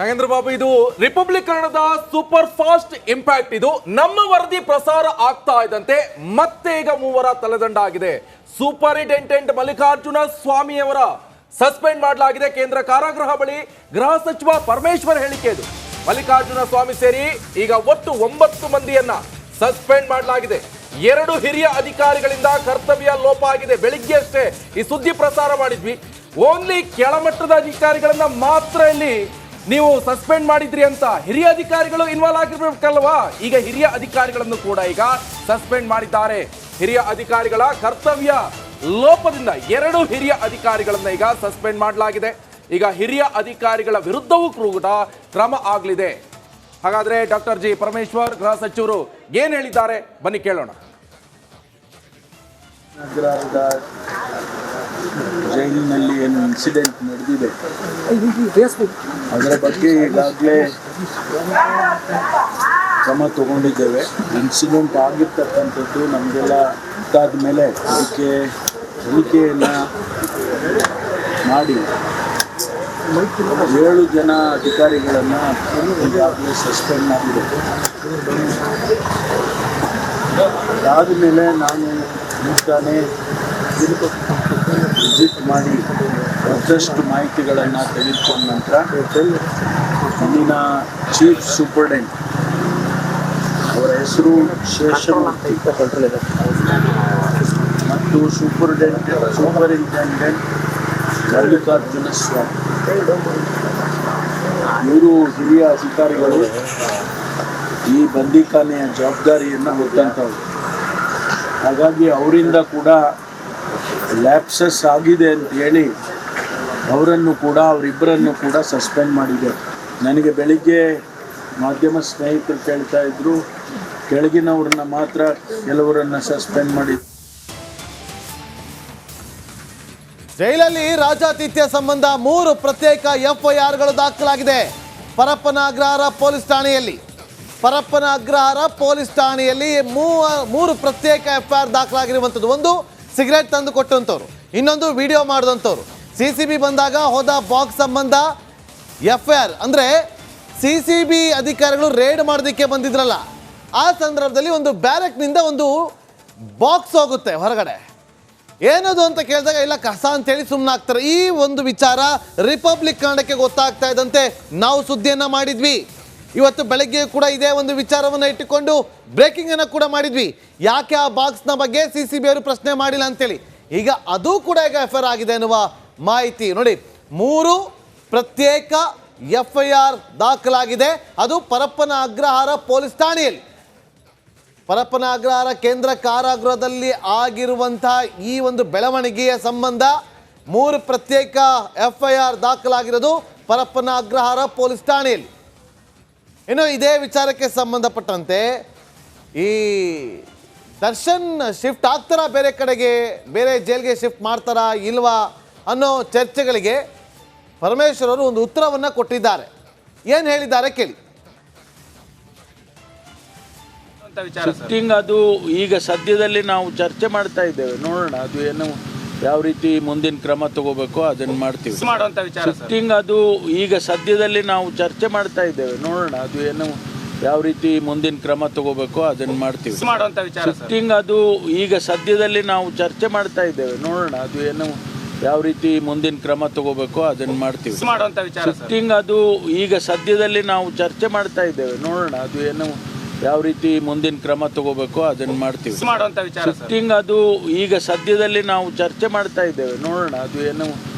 ನಾಗೇಂದ್ರ ಬಾಬು, ಇದು ರಿಪಬ್ಲಿಕ್ ಕನ್ನಡದ super fast impact. ಇದು ನಮ್ಮ ವರದಿ ಪ್ರಸಾರ ಆಗ್ತಾ ಇದ್ದಂತೆ ಮತ್ತೆ ಈಗ ಮೂವರ ತಲೆದಂಡ ಆಗಿದೆ. ಸೂಪರಿಂಟೆಂಡೆಂಟ್ ಮಲ್ಲಿಕಾರ್ಜುನ ಸ್ವಾಮಿಯವರ ಸಸ್ಪೆಂಡ್ ಮಾಡಲಾಗಿದೆ. ಕೇಂದ್ರ ಕಾರಾಗೃಹ ಬಳಿ ಗೃಹ ಸಚಿವ ಪರಮೇಶ್ವರ್ ಹೇಳಿಕೆ ಇದು. ಮಲ್ಲಿಕಾರ್ಜುನ ಸ್ವಾಮಿ ಸೇರಿ ಈಗ ಒಟ್ಟು 9 ಮಂದಿಯನ್ನ ಸಸ್ಪೆಂಡ್ ಮಾಡಲಾಗಿದೆ. 2 ಹಿರಿಯ ಅಧಿಕಾರಿಗಳಿಂದ ಕರ್ತವ್ಯ ಲೋಪ ಆಗಿದೆ. ಬೆಳಿಗ್ಗೆ ಅಷ್ಟೇ ಈ ಸುದ್ದಿ ಪ್ರಸಾರ ಮಾಡಿದ್ವಿ. ಓನ್ಲಿ ಕೆಳಮಟ್ಟದ ಅಧಿಕಾರಿಗಳನ್ನ ಮಾತ್ರ ಇಲ್ಲಿ ನೀವು ಸಸ್ಪೆಂಡ್ ಮಾಡಿದ್ರಿ ಅಂತ. ಹಿರಿಯ ಅಧಿಕಾರಿಗಳು ಇನ್ವಾಲ್ವ್ ಆಗಿರ್ಬೇಕಲ್ವಾ? ಈಗ ಹಿರಿಯ ಅಧಿಕಾರಿಗಳನ್ನು ಕೂಡ ಈಗ ಸಸ್ಪೆಂಡ್ ಮಾಡಿದ್ದಾರೆ. ಹಿರಿಯ ಅಧಿಕಾರಿಗಳ ಕರ್ತವ್ಯ ಲೋಪದಿಂದ 2 ಹಿರಿಯ ಅಧಿಕಾರಿಗಳನ್ನ ಈಗ ಸಸ್ಪೆಂಡ್ ಮಾಡಲಾಗಿದೆ. ಈಗ ಹಿರಿಯ ಅಧಿಕಾರಿಗಳ ವಿರುದ್ಧವೂ ಕೂಡ ಕ್ರಮ ಆಗಲಿದೆ. ಹಾಗಾದ್ರೆ ಡಾಕ್ಟರ್ ಜಿ ಪರಮೇಶ್ವರ್ ಗೃಹ ಸಚಿವರು ಏನ್ ಹೇಳಿದ್ದಾರೆ ಬನ್ನಿ ಕೇಳೋಣ. ನಗರದ ಜೈಲಿನಲ್ಲಿ ಏನು ಇನ್ಸಿಡೆಂಟ್ ನಡೆದಿದೆ ಅದರ ಬಗ್ಗೆ ಈಗಾಗಲೇ ಕ್ರಮ ತಗೊಂಡಿದ್ದೇವೆ. ಇನ್ಸಿಡೆಂಟ್ ಆಗಿರ್ತಕ್ಕಂಥದ್ದು ನಮಗೆಲ್ಲ ಗೊತ್ತಾದ ಮೇಲೆ ಅದಕ್ಕೆ ತನಿಖೆಯನ್ನು ಮಾಡಿ 7 ಜನ ಅಧಿಕಾರಿಗಳನ್ನು ಈಗಾಗಲೇ ಸಸ್ಪೆಂಡ್ ಮಾಡಿದೆ. ಅದಾದ ಮೇಲೆ ನಾನು ಮುಂತಾನೆ ವಿಸಿಟ್ ಮಾಡಿ ಮತ್ತಷ್ಟು ಮಾಹಿತಿಗಳನ್ನು ತೆಗೆದುಕೊಂಡ ನಂತರ ಇಲ್ಲಿನ ಚೀಫ್ ಸೂಪರ್ಡೆಂಟ್ ಅವರ ಹೆಸರು ಶೇಷಮೂರ್ತಿ ಮತ್ತು ಸೂಪರಿಂಟೆಂಡೆಂಟ್ ಮಲ್ಲಿಕಾರ್ಜುನ ಸ್ವಾಮಿ ಇವರು ಹಿರಿಯ ಅಧಿಕಾರಿಗಳು ಈ ಬಂದಿಖಾನೆಯ ಜವಾಬ್ದಾರಿಯನ್ನು ಹೊತ್ತಂಥವ್ರು. ಹಾಗಾಗಿ ಅವರಿಂದ ಕೂಡ ಲ್ಯಾಪ್ಸಸ್ ಆಗಿದೆ ಅಂತ ಹೇಳಿ ಅವರಿಬ್ಬರನ್ನು ಕೂಡ ಸಸ್ಪೆಂಡ್ ಮಾಡಿದೆ. ನನಗೆ ಬೆಳಿಗ್ಗೆ ಮಾಧ್ಯಮ ಸ್ನೇಹಿತರು ಕೇಳ್ತಾ ಇದ್ರು, ಕೆಳಗಿನವ್ರನ್ನ ಮಾತ್ರ ಕೆಲವರನ್ನು ಸಸ್ಪೆಂಡ್ ಮಾಡಿ. ಜೈಲಲ್ಲಿ ರಾಜಾತಿಥ್ಯ ಸಂಬಂಧ 3 ಪ್ರತ್ಯೇಕ FIRಗಳು ದಾಖಲಾಗಿದೆ. ಪರಪ್ಪನ ಅಗ್ರಹಾರ ಪೊಲೀಸ್ ಠಾಣೆಯಲ್ಲಿ 3 ಪ್ರತ್ಯೇಕ FIR ದಾಖಲಾಗಿರುವಂಥದ್ದು. ಒಂದು ಸಿಗರೇಟ್ ತಂದು ಕೊಟ್ಟಂಥವ್ರು, ಇನ್ನೊಂದು ವಿಡಿಯೋ ಮಾಡಿದಂಥವ್ರು. CCB ಬಂದಾಗ ಹೋದ ಬಾಕ್ಸ್ ಸಂಬಂಧ FIR ಅಂದರೆ CCB ಅಧಿಕಾರಿಗಳು ರೇಡ್ ಮಾಡೋದಕ್ಕೆ ಬಂದಿದ್ರಲ್ಲ, ಆ ಸಂದರ್ಭದಲ್ಲಿ ಒಂದು ಬ್ಯಾರಕ್ನಿಂದ ಒಂದು ಬಾಕ್ಸ್ ಹೋಗುತ್ತೆ ಹೊರಗಡೆ. ಏನದು ಅಂತ ಕೇಳಿದಾಗ ಇಲ್ಲ ಕಸ ಅಂತೇಳಿ ಸುಮ್ಮನಾಗ್ತಾರೆ. ಈ ಒಂದು ವಿಚಾರ ರಿಪಬ್ಲಿಕ್ ಕನ್ನಡಕ್ಕೆ ಗೊತ್ತಾಗ್ತಾ ಇದ್ದಂತೆ ನಾವು ಸುದ್ದಿಯನ್ನು ಮಾಡಿದ್ವಿ. ಇವತ್ತು ಬೆಳಗ್ಗೆ ಕೂಡ ಇದೇ ಒಂದು ವಿಚಾರವನ್ನು ಇಟ್ಟುಕೊಂಡು ಬ್ರೇಕಿಂಗ್ ಅನ್ನು ಕೂಡ ಮಾಡಿದ್ವಿ. ಯಾಕೆ ಆ ಬಾಕ್ಸ್ನ ಬಗ್ಗೆ CCB ಅವರು ಪ್ರಶ್ನೆ ಮಾಡಿಲ್ಲ ಅಂತೇಳಿ. ಈಗ ಅದು ಕೂಡ ಈಗ FIR ಆಗಿದೆ ಎನ್ನುವ ಮಾಹಿತಿ ನೋಡಿ. 3 ಪ್ರತ್ಯೇಕ FIR ದಾಖಲಾಗಿದೆ. ಅದು ಪರಪ್ಪನ ಅಗ್ರಹಾರ ಪೊಲೀಸ್ ಠಾಣೆಯಲ್ಲಿ, ಪರಪ್ಪನ ಅಗ್ರಹಾರ ಕೇಂದ್ರ ಕಾರಾಗೃಹದಲ್ಲಿ ಆಗಿರುವಂತಹ ಈ ಒಂದು ಬೆಳವಣಿಗೆಯ ಸಂಬಂಧ 3 ಪ್ರತ್ಯೇಕ FIR ದಾಖಲಾಗಿರೋದು ಪರಪ್ಪನ ಅಗ್ರಹಾರ ಪೊಲೀಸ್ ಠಾಣೆಯಲ್ಲಿ. ಇನ್ನು ಇದೇ ವಿಚಾರಕ್ಕೆ ಸಂಬಂಧಪಟ್ಟಂತೆ ಈ ದರ್ಶನ್ ಶಿಫ್ಟ್ ಆಗ್ತಾರಾ ಬೇರೆ ಕಡೆಗೆ, ಬೇರೆ ಜೈಲ್ಗೆ ಶಿಫ್ಟ್ ಮಾಡ್ತಾರಾ ಇಲ್ವಾ ಅನ್ನೋ ಚರ್ಚೆಗಳಿಗೆ ಪರಮೇಶ್ವರ್ ಅವರು ಒಂದು ಉತ್ತರವನ್ನು ಕೊಟ್ಟಿದ್ದಾರೆ. ಏನು ಹೇಳಿದ್ದಾರೆ ಕೇಳಿ. ಶಿಫ್ಟಿಂಗ್ ಅದು ಈಗ ಸದ್ಯದಲ್ಲಿ ನಾವು ಚರ್ಚೆ ಮಾಡ್ತಾ ಇದ್ದೇವೆ. ನೋಡೋಣ ಅದು ಏನು ಯಾವ ರೀತಿ ಮುಂದಿನ ಕ್ರಮ ತಗೋಬೇಕು ಅದನ್ನು ಮಾಡ್ತೀವಿ. ಶಿಫ್ಟಿಂಗ್ ಅದು ಈಗ ಸದ್ಯದಲ್ಲಿ ನಾವು ಚರ್ಚೆ ಮಾಡ್ತಾ ಇದ್ದೇವೆ. ನೋಡೋಣ ಅದು ಏನು ಯಾವ ರೀತಿ ಮುಂದಿನ ಕ್ರಮ ತಗೋಬೇಕು ಅದನ್ನು ಮಾಡ್ತೀವಿ. ಶಿಫ್ಟಿಂಗ್ ಅದು ಈಗ ಸದ್ಯದಲ್ಲಿ ನಾವು ಚರ್ಚೆ ಮಾಡ್ತಾ ಇದ್ದೇವೆ. ನೋಡೋಣ ಅದು ಏನು ಯಾವ ರೀತಿ ಮುಂದಿನ ಕ್ರಮ ತಗೋಬೇಕು ಅದನ್ನು ಮಾಡ್ತೀವಿ. ಶಿಫ್ಟಿಂಗ್ ಅದು ಈಗ ಸದ್ಯದಲ್ಲಿ ನಾವು ಚರ್ಚೆ ಮಾಡ್ತಾ ಇದ್ದೇವೆ. ನೋಡೋಣ ಅದು ಏನು ಯಾವ ರೀತಿ ಮುಂದಿನ ಕ್ರಮ ತಗೋಬೇಕು ಅದನ್ನು ಮಾಡ್ತೀವಿ. ಶಿಫ್ಟಿಂಗ್ ಅದು ಈಗ ಸದ್ಯದಲ್ಲಿ ನಾವು ಚರ್ಚೆ ಮಾಡ್ತಾ ಇದ್ದೇವೆ. ನೋಡೋಣ ಅದು ಏನು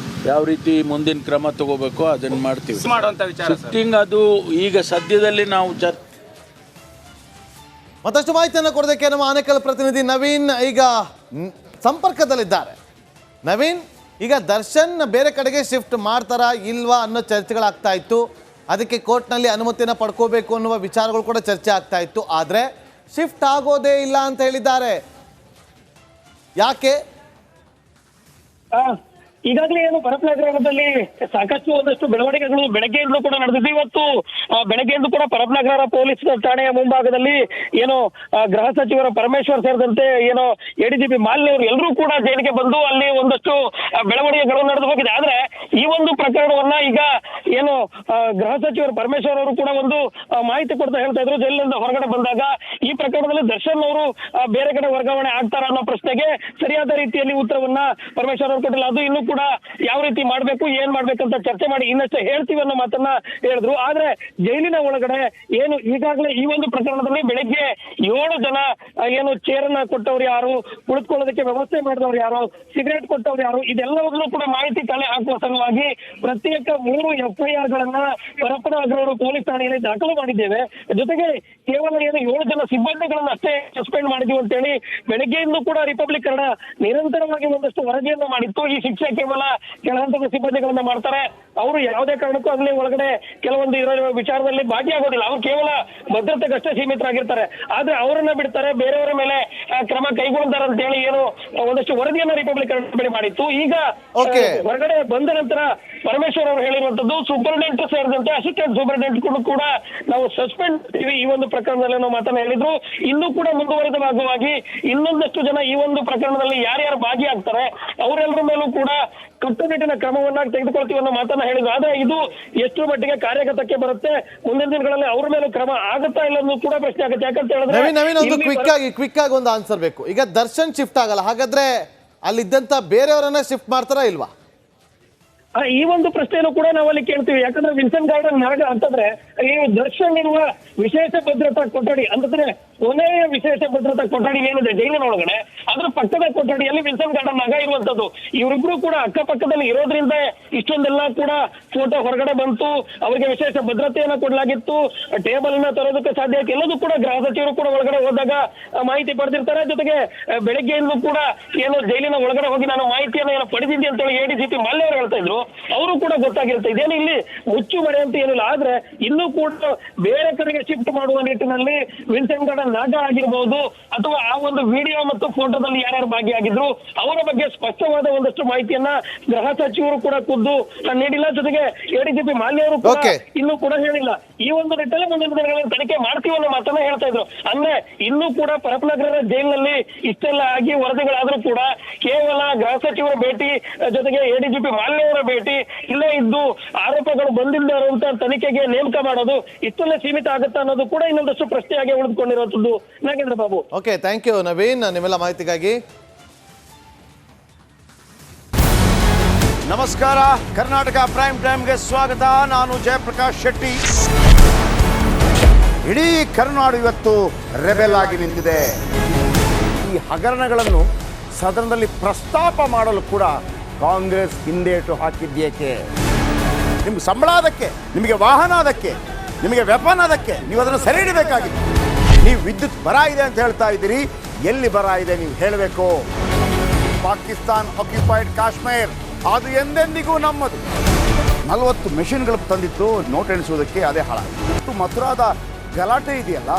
ಯಾವ ರೀತಿ ಮುಂದಿನ ಕ್ರಮ ತಗೋಬೇಕು ಅದನ್ನು ಮಾಡ್ತೀವಿ. ಶಿಫ್ಟಿಂಗ್ ಅದು ಈಗ ಸದ್ಯದಲ್ಲಿ ನಾವು ಮತ್ತಷ್ಟು ಮಾಹಿತಿಯನ್ನು ಕೊಡೋದಕ್ಕೆ ನಮ್ಮ ಆನೇಕಲ್ ಪ್ರತಿನಿಧಿ ನವೀನ್ ಈಗ ಸಂಪರ್ಕದಲ್ಲಿದ್ದಾರೆ. ನವೀನ್, ಈಗ ದರ್ಶನ್ ಬೇರೆ ಕಡೆಗೆ ಶಿಫ್ಟ್ ಮಾಡ್ತಾರಾ ಇಲ್ವಾ ಅನ್ನೋ ಚರ್ಚೆಗಳಾಗ್ತಾ ಇತ್ತು. ಅದಕ್ಕೆ ಕೋರ್ಟ್ನಲ್ಲಿ ಅನುಮತಿಯನ್ನು ಪಡ್ಕೋಬೇಕು ಅನ್ನುವ ವಿಚಾರಗಳು ಕೂಡ ಚರ್ಚೆ ಆಗ್ತಾ ಇತ್ತು. ಆದರೆ ಶಿಫ್ಟ್ ಆಗೋದೇ ಇಲ್ಲ ಅಂತ ಹೇಳಿದ್ದಾರೆ. ಯಾಕೆ? ಈಗಾಗಲೇ ಏನು ಪರಪ್ಪನಗರದಲ್ಲಿ ಸಾಕಷ್ಟು ಒಂದಷ್ಟು ಬೆಳವಣಿಗೆಗಳು ಬೆಳಗ್ಗೆಯಿಂದಲೂ ಕೂಡ ನಡೆದಿದ್ದು. ಇವತ್ತು ಬೆಳಗ್ಗೆಯಿಂದ ಕೂಡ ಪರಪ್ಪನಗರ ಪೊಲೀಸ್ ಠಾಣೆಯ ಮುಂಭಾಗದಲ್ಲಿ ಏನು ಗೃಹ ಸಚಿವರ ಪರಮೇಶ್ವರ್ ಸೇರಿದಂತೆ ಏನು ಎಡಿಜಿಪಿ ಮಾಲಿನಿ ಅವರು ಎಲ್ಲರೂ ಕೂಡ ಜೈಲಿಗೆ ಬಂದು ಅಲ್ಲಿ ಒಂದಷ್ಟು ಬೆಳವಣಿಗೆಗಳು ನಡೆದು ಹೋಗಿದೆ. ಆದ್ರೆ ಈ ಒಂದು ಪ್ರಕರಣವನ್ನ ಈಗ ಏನು ಗೃಹ ಸಚಿವರು ಪರಮೇಶ್ವರ್ ಅವರು ಕೂಡ ಒಂದು ಮಾಹಿತಿ ಕೊಡ್ತಾ ಹೇಳ್ತಾ ಇದ್ರು. ಜೈಲಿನಿಂದ ಹೊರಗಡೆ ಬಂದಾಗ ಈ ಪ್ರಕರಣದಲ್ಲಿ ದರ್ಶನ್ ಅವರು ಬೇರೆ ಕಡೆ ವರ್ಗಾವಣೆ ಆಗ್ತಾರ ಅನ್ನೋ ಪ್ರಶ್ನೆಗೆ ಸರಿಯಾದ ರೀತಿಯಲ್ಲಿ ಉತ್ತರವನ್ನ ಪರಮೇಶ್ವರ್ ಅವರು ಕೊಟ್ಟಿಲ್ಲ. ಅದು ಇನ್ನೂ ಕೂಡ ಯಾವ ರೀತಿ ಮಾಡ್ಬೇಕು ಏನ್ ಮಾಡ್ಬೇಕಂತ ಚರ್ಚೆ ಮಾಡಿ ಇನ್ನಷ್ಟೇ ಹೇಳ್ತೀವಿ ಅನ್ನೋ ಮಾತನ್ನ ಹೇಳಿದ್ರು. ಆದ್ರೆ ಜೈಲಿನ ಒಳಗಡೆ ಏನು ಈಗಾಗಲೇ ಈ ಒಂದು ಪ್ರಕರಣದಲ್ಲಿ ಬೆಳಿಗ್ಗೆ 7 ಜನ ಏನು ಚೇರನ್ನ ಕೊಟ್ಟವ್ರು ಯಾರು, ಕುಳಿತುಕೊಳ್ಳೋದಕ್ಕೆ ವ್ಯವಸ್ಥೆ ಮಾಡಿದವ್ರು ಯಾರು, ಸಿಗರೇಟ್ ಕೊಟ್ಟವ್ರು ಯಾರು, ಇದೆಲ್ಲವನ್ನೂ ಕೂಡ ಮಾಹಿತಿ ಕಲೆ ಹಾಕುವ ಸಲುವಾಗಿ ಪ್ರತ್ಯೇಕ 3 FIR ಗಳನ್ನ ಪರಪ್ಪನಗರ ಪೊಲೀಸ್ ಠಾಣೆಯಲ್ಲಿ ದಾಖಲು ಮಾಡಿದ್ದೇವೆ. ಜೊತೆಗೆ ಕೇವಲ ಏನು 7 ಜನ ಸಿಬ್ಬಂದಿಗಳನ್ನ ಅಷ್ಟೇ ಸಸ್ಪೆಂಡ್ ಮಾಡಿದೀವಿ ಅಂತ ಹೇಳಿ ಬೆಳಗ್ಗೆಯಿಂದ ಕೂಡ ರಿಪಬ್ಲಿಕ್ ಕನ್ನಡ ನಿರಂತರವಾಗಿ ಒಂದಷ್ಟು ವರದಿಯನ್ನು ಮಾಡಿತ್ತು. ಈ ಶಿಕ್ಷೆ ಕೇವಲ ಕೆಳಹಂತದ ಸಿಬ್ಬಂದಿಗಳನ್ನ ಮಾಡ್ತಾರೆ, ಅವರು ಯಾವುದೇ ಕಾರಣಕ್ಕೂ ಅಲ್ಲಿ ಒಳಗಡೆ ಕೆಲವೊಂದು ಇರೋ ವಿಚಾರದಲ್ಲಿ ಭಾಗಿಯಾಗೋದಿಲ್ಲ, ಅವ್ರು ಕೇವಲ ಭದ್ರತೆಗಷ್ಟೇ ಸೀಮಿತರಾಗಿರ್ತಾರೆ. ಆದ್ರೆ ಅವರನ್ನ ಬಿಡ್ತಾರೆ, ಬೇರೆಯವರ ಮೇಲೆ ಕ್ರಮ ಕೈಗೊಳ್ತಾರೆ ಅಂತ ಹೇಳಿ ಏನು ಒಂದಷ್ಟು ವರದಿಯನ್ನ ರಿಪಬ್ಲಿಕ್ ಕನ್ನಡ ಮಾಡಿತ್ತು. ಈಗ ಹೊರಗಡೆ ಬಂದ ನಂತರ ಪರಮೇಶ್ವರ್ ಅವರು ಹೇಳಿರುವಂತದ್ದು ಸೂಪರಿಂಟೆಂಡೆಂಟ್ ಸೇರಿದಂತೆ ಅಸಿಸ್ಟೆಂಟ್ ಸೂಪರಿಂಟೆಂಡೆಂಟ್ ಕೂಡ ನಾವು ಸಸ್ಪೆಂಡ್ ಈ ಒಂದು ಪ್ರಕರಣದಲ್ಲಿ ನಾವು ಮಾತನ್ನ ಹೇಳಿದ್ರು. ಇನ್ನೂ ಕೂಡ ಮುಂದುವರೆದ ಭಾಗವಾಗಿ ಇನ್ನೊಂದಷ್ಟು ಜನ ಈ ಒಂದು ಪ್ರಕರಣದಲ್ಲಿ ಯಾರ್ಯಾರು ಭಾಗಿಯಾಗ್ತಾರೆ ಅವರೆಲ್ಲರ ಮೇಲೂ ಕೂಡ ಕಟ್ಟುನಿಟ್ಟಿನ ಕ್ರಮವನ್ನ ತೆಗೆದುಕೊಳ್ತೀವಿ ಅನ್ನೋ ಮಾತನ್ನ ಹೇಳಿದ್ರು. ಆದ್ರೆ ಇದು ಎಷ್ಟು ಮಟ್ಟಿಗೆ ಕಾರ್ಯಗತಕ್ಕೆ ಬರುತ್ತೆ, ಮುಂದಿನ ದಿನಗಳಲ್ಲಿ ಅವ್ರ ಮೇಲೂ ಕ್ರಮ ಆಗುತ್ತಾ ಇಲ್ಲ ಅನ್ನೋದು ಕೂಡ ಪ್ರಶ್ನೆ ಆಗುತ್ತೆ. ಯಾಕಂತ ಹೇಳಿದ್ರೆ ಕ್ವಿಕ್ ಆಗಿ ಒಂದು ಆನ್ಸರ್ ಬೇಕು. ಈಗ ದರ್ಶನ್ ಶಿಫ್ಟ್ ಆಗಲ್ಲ, ಹಾಗಾದ್ರೆ ಅಲ್ಲಿದ್ದಂತ ಬೇರೆಯವರನ್ನ ಶಿಫ್ಟ್ ಮಾಡ್ತಾರಾ ಇಲ್ವಾ? ಈ ಒಂದು ಪ್ರಶ್ನೆಯನ್ನು ಕೂಡ ನಾವಲ್ಲಿ ಕೇಳ್ತೀವಿ. ಯಾಕಂದ್ರೆ ವಿನ್ಸೆಂಟ್ ಗಾರ್ಡನ್ ನಾಗ ಅಂತಂದ್ರೆ ಈ ದರ್ಶನ್ ಇರುವ ವಿಶೇಷ ಭದ್ರತಾ ಕೊಠಡಿ ಅಂತಂದ್ರೆ ಕೊನೆಯ ವಿಶೇಷ ಭದ್ರತಾ ಕೊಠಡಿ ಏನಿದೆ ಜೈಲಿನ ಒಳಗಡೆ, ಅದ್ರ ಪಕ್ಕದ ಕೊಠಡಿಯಲ್ಲಿ ವಿನ್ಸೆಂಟ್ ಗಾರ್ಡನ್ ನಾಗ ಇರುವಂತದ್ದು. ಇವರಿಬ್ರು ಕೂಡ ಅಕ್ಕಪಕ್ಕದಲ್ಲಿ ಇರೋದ್ರಿಂದ ಇಷ್ಟೊಂದೆಲ್ಲ ಕೂಡ ಫೋಟೋ ಹೊರಗಡೆ ಬಂತು, ಅವರಿಗೆ ವಿಶೇಷ ಭದ್ರತೆಯನ್ನ ಕೊಡಲಾಗಿತ್ತು, ಟೇಬಲ್ ಅನ್ನ ತರೋದಕ್ಕೆ ಸಾಧ್ಯ ಆಯ್ತು. ಎಲ್ಲದೂ ಕೂಡ ಗೃಹ ಸಚಿವರು ಕೂಡ ಒಳಗಡೆ ಹೋದಾಗ ಮಾಹಿತಿ ಪಡೆದಿರ್ತಾರೆ. ಜೊತೆಗೆ ಬೆಳಗ್ಗೆಯಿಂದ ಕೂಡ ಏನು ಜೈಲಿನ ಒಳಗಡೆ ಹೋಗಿ ನಾನು ಮಾಹಿತಿಯನ್ನು ಏನೋ ಪಡೆದಿದ್ದೆ ಅಂತ ಹೇಳಿ ADGP ಮಾಲ್ಯ ಅವರು ಹೇಳ್ತಾ ಇದ್ರು. ಅವರು ಕೂಡ ಗೊತ್ತಾಗಿರುತ್ತೆ ಇದೇನು ಇಲ್ಲಿ ಮುಚ್ಚುಮರೆ ಅಂತ ಏನಿಲ್ಲ. ಆದ್ರೆ ಇನ್ನೂ ಕೂಡ ಬೇರೆ ಕಡೆಗೆ ಶಿಫ್ಟ್ ಮಾಡುವ ನಿಟ್ಟಿನಲ್ಲಿ ವಿನ್ಸೆಂಟ್ ಗಾರ್ಡನ್ ನಾಗ ಆಗಿರ್ಬೋದು ಅಥವಾ ಆ ಒಂದು ವಿಡಿಯೋ ಮತ್ತು ಫೋಟೋದಲ್ಲಿ ಯಾರ್ಯಾರು ಭಾಗಿಯಾಗಿದ್ರು ಅವರ ಬಗ್ಗೆ ಸ್ಪಷ್ಟವಾದ ಒಂದಷ್ಟು ಮಾಹಿತಿಯನ್ನ ಗೃಹ ಸಚಿವರು ಕೂಡ ಖುದ್ದು ನೀಡಿಲ್ಲ. ಜೊತೆಗೆ ADGP ಮಾಲ್ಯ ಅವರು ಕೂಡ ಇನ್ನೂ ಕೂಡ ಹೇಳಿಲ್ಲ. ಈ ಒಂದು ನಿಟ್ಟಲ್ಲಿ ಮುಂದಿನ ದಿನಗಳಲ್ಲಿ ತನಿಖೆ ಮಾಡ್ತೀವಿ ಅನ್ನೋ ಮಾತನ್ನ ಹೇಳ್ತಾ ಇದ್ರು. ಅಂದ್ರೆ ಇನ್ನೂ ಕೂಡ ಪರಪ್ಪನಗರ ಜೈಲಿನಲ್ಲಿ ಇಷ್ಟೆಲ್ಲ ಆಗಿ ವರದಿಗಳಾದ್ರೂ ಕೂಡ ಕೇವಲ ಗೃಹ ಸಚಿವರ ಭೇಟಿ ಜೊತೆಗೆ ADGP ಮಾಲ್ಯ ಅವರ ಭೇಟಿ ಇಲ್ಲೇ ಇದ್ದು ಆರೋಪಗಳು ಬಂದಿಲ್ಲದೆ ಇರುವಂತ ತನಿಖೆಗೆ ನೇಮಕ ಮಾಡೋದು ಇಷ್ಟಲ್ಲೇ ಸೀಮಿತ ಆಗುತ್ತಾ ಅನ್ನೋದು ಕೂಡ ಇನ್ನೊಂದಷ್ಟು ಪ್ರಶ್ನೆಯಾಗಿ ಉಳಿದುಕೊಂಡಿರುವಂತದ್ದು. Nagendra Babu. Okay, thank you Naveen ನಿಮ್ಮೆಲ್ಲ ಮಾಹಿತಿಗಾಗಿ. ನಮಸ್ಕಾರ, ಕರ್ನಾಟಕ ಪ್ರೈಮ್ ಟೈಮ್ಗೆ ಸ್ವಾಗತ. ನಾನು ಜಯಪ್ರಕಾಶ್ ಶೆಟ್ಟಿ. ಇಡೀ ಕರ್ನಾಡು ಇವತ್ತು ರೆಬೆಲ್ ಆಗಿ ನಿಂತಿದೆ. ಈ ಹಗರಣಗಳನ್ನು ಸದನದಲ್ಲಿ ಪ್ರಸ್ತಾಪ ಮಾಡಲು ಕೂಡ ಕಾಂಗ್ರೆಸ್ ಹಿಂದೇಟು ಹಾಕಿದ್ದೇಕೆ? ನಿಮ್ಗೆ ಸಂಬಳ ಅದಕ್ಕೆ, ನಿಮಗೆ ವಾಹನ ಅದಕ್ಕೆ, ನಿಮಗೆ ವೆಪನ್ ಅದಕ್ಕೆ, ನೀವು ಅದನ್ನು ಸೆರೆ ಹಿಡಬೇಕಾಗಿತ್ತು. ನೀವು ವಿದ್ಯುತ್ ಬರ ಇದೆ ಅಂತ ಹೇಳ್ತಾ ಇದ್ದೀರಿ, ಎಲ್ಲಿ ಬರ ಇದೆ ನೀವು ಹೇಳಬೇಕು. ಪಾಕಿಸ್ತಾನ್ ಆಕ್ಯುಪೈಡ್ ಕಾಶ್ಮೀರ್ ಅದು ಎಂದೆಂದಿಗೂ ನಮ್ಮದು. 40 ಮೆಷಿನ್ಗಳು ತಂದಿತ್ತು ನೋಟ್ ಎಣಿಸುವುದಕ್ಕೆ, ಅದೇ ಹಾಳಾಯಿತು. ಮಥುರಾದ ಗಲಾಟೆ ಇದೆಯಲ್ಲ,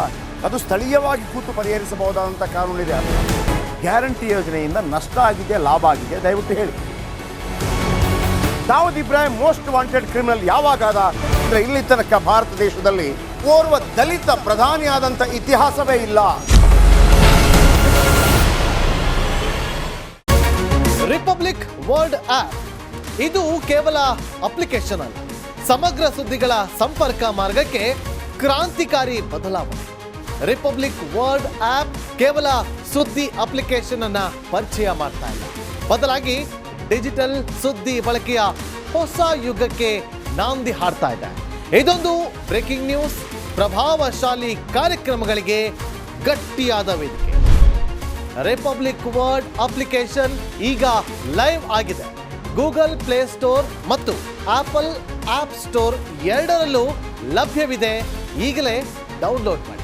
ಅದು ಸ್ಥಳೀಯವಾಗಿ ಕೂತು ಪರಿಹರಿಸಬಹುದಾದಂಥ ಕಾನೂನಿದೆ. ಗ್ಯಾರಂಟಿ ಯೋಜನೆಯಿಂದ ನಷ್ಟ ಆಗಿದೆ, ಲಾಭ ಆಗಿದೆ, ದಯವಿಟ್ಟು ಹೇಳಿ. Dawood Ibrahim most wanted criminal ಯಾವಾಗಾದ ಅಂದರೆ ಇಲ್ಲಿ ತನಕ ಭಾರತ ದೇಶದಲ್ಲಿ ಓರ್ವ ದಲಿತ ಪ್ರಧಾನಿಯಾದಂಥ ಇತಿಹಾಸವೇ ಇಲ್ಲ. ರಿಪಬ್ಲಿಕ್ ವರ್ಲ್ಡ್ ಆಪ್ ಇದು ಕೇವಲ ಅಪ್ಲಿಕೇಶನ್ ಅಲ್ಲ, ಸಮಗ್ರ ಸುದ್ದಿಗಳ ಸಂಪರ್ಕ ಮಾರ್ಗಕ್ಕೆ ಕ್ರಾಂತಿಕಾರಿ ಬದಲಾವಣೆ. ರಿಪಬ್ಲಿಕ್ ವರ್ಲ್ಡ್ ಆಪ್ ಕೇವಲ ಸುದ್ದಿ ಅಪ್ಲಿಕೇಶನ್ ಅನ್ನ ಪರಿಚಯ ಮಾಡ್ತಾ ಇಲ್ಲ, ಬದಲಾಗಿ ಡಿಜಿಟಲ್ ಸುದ್ದಿ ಬಳಕೆಯ ಹೊಸ ಯುಗಕ್ಕೆ ನಾಂದಿ ಹಾಡ್ತಾ ಇದೆ. ಇದೊಂದು ಬ್ರೇಕಿಂಗ್ ನ್ಯೂಸ್, ಪ್ರಭಾವಶಾಲಿ ಕಾರ್ಯಕ್ರಮಗಳಿಗೆ ಗಟ್ಟಿಯಾದ ವೇದಿಕೆ. ರಿಪಬ್ಲಿಕ್ ವರ್ಲ್ಡ್ ಅಪ್ಲಿಕೇಶನ್ ಈಗ ಲೈವ್ ಆಗಿದೆ. ಗೂಗಲ್ ಪ್ಲೇ ಸ್ಟೋರ್ ಮತ್ತು ಆಪಲ್ ಆಪ್ ಸ್ಟೋರ್ ಎರಡರಲ್ಲೂ ಲಭ್ಯವಿದೆ. ಈಗಲೇ ಡೌನ್ಲೋಡ್ ಮಾಡಿ.